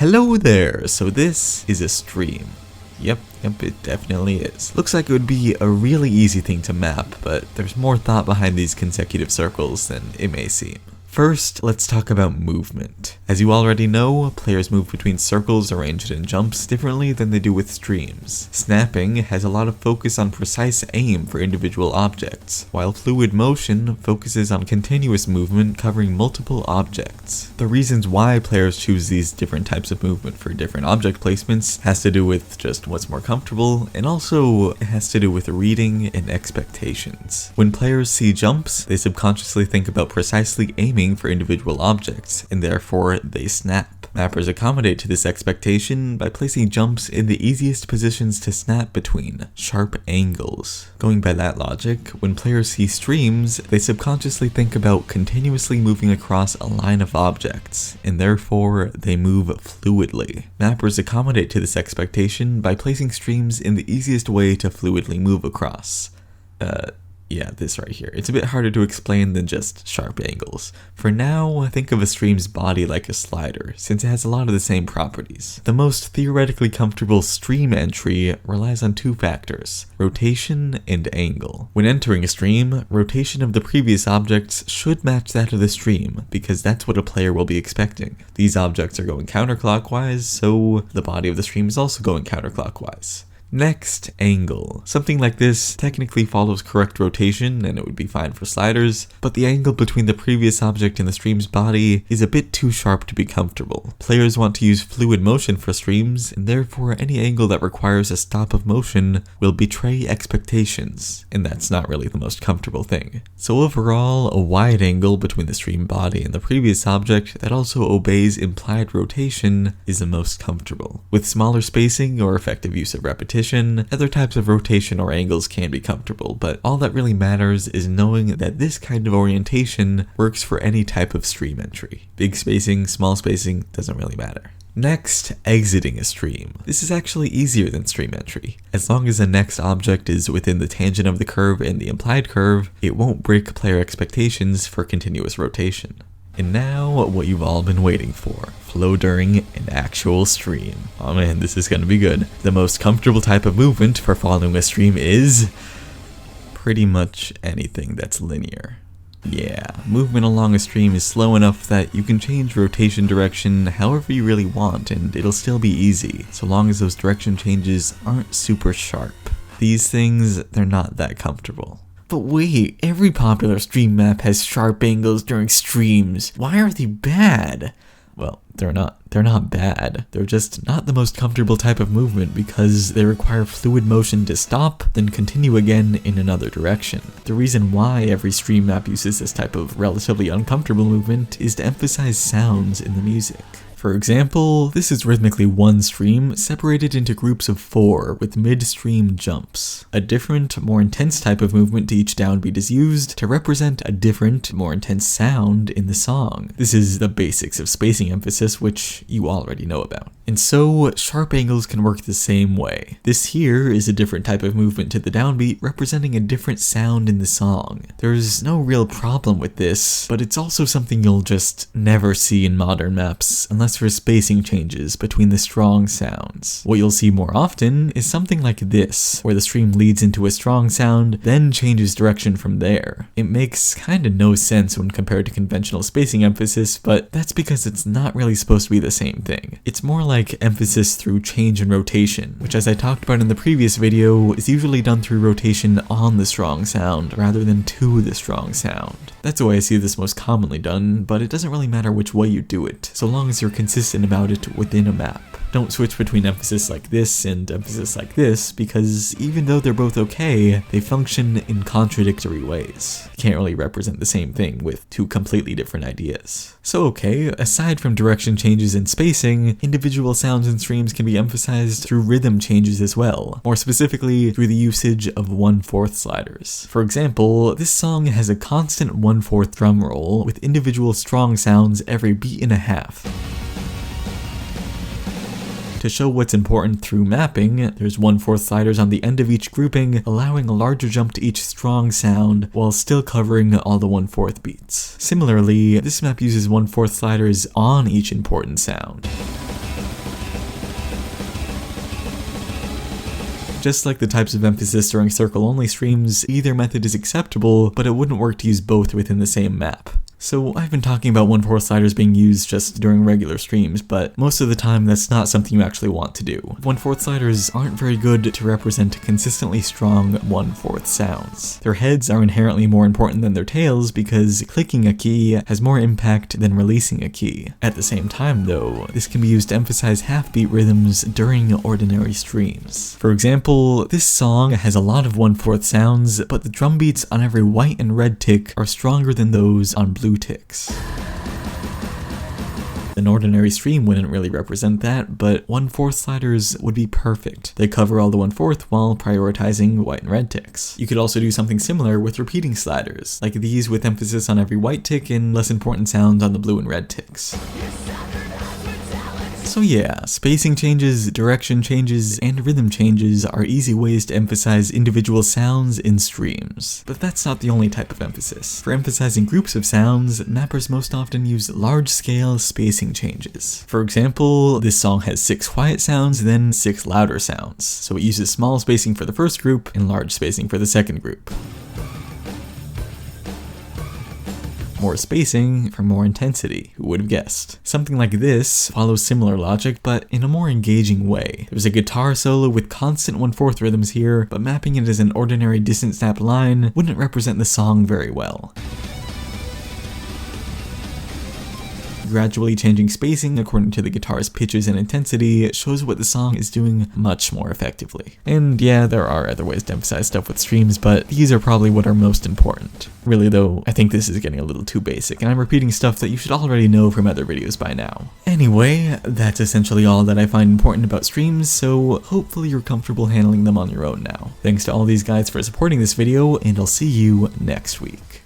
Hello there! So this is a stream. Yep, it definitely is. Looks like it would be a really easy thing to map, but there's more thought behind these consecutive circles than it may seem. First, let's talk about movement. As you already know, players move between circles arranged in jumps differently than they do with streams. Snapping has a lot of focus on precise aim for individual objects, while fluid motion focuses on continuous movement covering multiple objects. The reasons why players choose these different types of movement for different object placements has to do with just what's more comfortable, and also it has to do with reading and expectations. When players see jumps, they subconsciously think about precisely aiming for individual objects, and therefore they snap. Mappers accommodate to this expectation by placing jumps in the easiest positions to snap between, sharp angles. Going by that logic, when players see streams, they subconsciously think about continuously moving across a line of objects, and therefore they move fluidly. Mappers accommodate to this expectation by placing streams in the easiest way to fluidly move across. Yeah, this right here. It's a bit harder to explain than just sharp angles. For now, think of a stream's body like a slider, since it has a lot of the same properties. The most theoretically comfortable stream entry relies on two factors, rotation and angle. When entering a stream, rotation of the previous objects should match that of the stream, because that's what a player will be expecting. These objects are going counterclockwise, so the body of the stream is also going counterclockwise. Next, angle. Something like this technically follows correct rotation and it would be fine for sliders, but the angle between the previous object and the stream's body is a bit too sharp to be comfortable. Players want to use fluid motion for streams, and therefore any angle that requires a stop of motion will betray expectations, and that's not really the most comfortable thing. So overall, a wide angle between the stream body and the previous object that also obeys implied rotation is the most comfortable. With smaller spacing or effective use of repetition, other types of rotation or angles can be comfortable, but all that really matters is knowing that this kind of orientation works for any type of stream entry. Big spacing, small spacing, doesn't really matter. Next, exiting a stream. This is actually easier than stream entry. As long as the next object is within the tangent of the curve and the implied curve, it won't break player expectations for continuous rotation. And now, what you've all been waiting for. Flow during an actual stream. Oh man, this is gonna be good. The most comfortable type of movement for following a stream is pretty much anything that's linear. Yeah, movement along a stream is slow enough that you can change rotation direction however you really want and it'll still be easy, so long as those direction changes aren't super sharp. These things, they're not that comfortable. But wait, every popular stream map has sharp angles during streams. Why are they bad? Well, they're not bad. They're just not the most comfortable type of movement because they require fluid motion to stop, then continue again in another direction. The reason why every stream map uses this type of relatively uncomfortable movement is to emphasize sounds in the music. For example, this is rhythmically one stream separated into groups of 4 with mid-stream jumps. A different, more intense type of movement to each downbeat is used to represent a different, more intense sound in the song. This is the basics of spacing emphasis, which you already know about. And so, sharp angles can work the same way. This here is a different type of movement to the downbeat representing a different sound in the song. There's no real problem with this, but it's also something you'll just never see in modern maps unless for spacing changes between the strong sounds. What you'll see more often is something like this, where the stream leads into a strong sound, then changes direction from there. It makes kinda no sense when compared to conventional spacing emphasis, but that's because it's not really supposed to be the same thing. It's more like emphasis through change in rotation, which as I talked about in the previous video, is usually done through rotation on the strong sound rather than to the strong sound. That's the way I see this most commonly done, but it doesn't really matter which way you do it, so long as you're consistent about it within a map. Don't switch between emphasis like this and emphasis like this, because even though they're both okay, they function in contradictory ways. You can't really represent the same thing with two completely different ideas. So okay, aside from direction changes in spacing, individual sounds and streams can be emphasized through rhythm changes as well, more specifically through the usage of 1/4 sliders. For example, this song has a constant 1/4 drum roll with individual strong sounds every beat and a half. To show what's important through mapping, there's 1/4 sliders on the end of each grouping, allowing a larger jump to each strong sound while still covering all the 1/4 beats. Similarly, this map uses 1/4 sliders on each important sound. Just like the types of emphasis during circle-only streams, either method is acceptable, but it wouldn't work to use both within the same map. So I've been talking about 1/4 sliders being used just during regular streams, but most of the time that's not something you actually want to do. 1/4 sliders aren't very good to represent consistently strong 1/4 sounds. Their heads are inherently more important than their tails because clicking a key has more impact than releasing a key. At the same time though, this can be used to emphasize half-beat rhythms during ordinary streams. For example, this song has a lot of 1/4 sounds, but the drum beats on every white and red tick are stronger than those on blue ticks. An ordinary stream wouldn't really represent that, but 1/4 sliders would be perfect. They cover all the 1/4 while prioritizing white and red ticks. You could also do something similar with repeating sliders, like these with emphasis on every white tick and less important sounds on the blue and red ticks. So yeah, spacing changes, direction changes, and rhythm changes are easy ways to emphasize individual sounds in streams. But that's not the only type of emphasis. For emphasizing groups of sounds, mappers most often use large-scale spacing changes. For example, this song has 6 quiet sounds, then 6 louder sounds. So it uses small spacing for the first group and large spacing for the second group. More spacing for more intensity, who would have guessed? Something like this follows similar logic, but in a more engaging way. There's a guitar solo with constant 1/4 rhythms here, but mapping it as an ordinary distant snapped line wouldn't represent the song very well. Gradually changing spacing according to the guitar's pitches and intensity shows what the song is doing much more effectively. And yeah, there are other ways to emphasize stuff with streams, but these are probably what are most important. Really though, I think this is getting a little too basic, and I'm repeating stuff that you should already know from other videos by now. Anyway, that's essentially all that I find important about streams, so hopefully you're comfortable handling them on your own now. Thanks to all these guys for supporting this video, and I'll see you next week.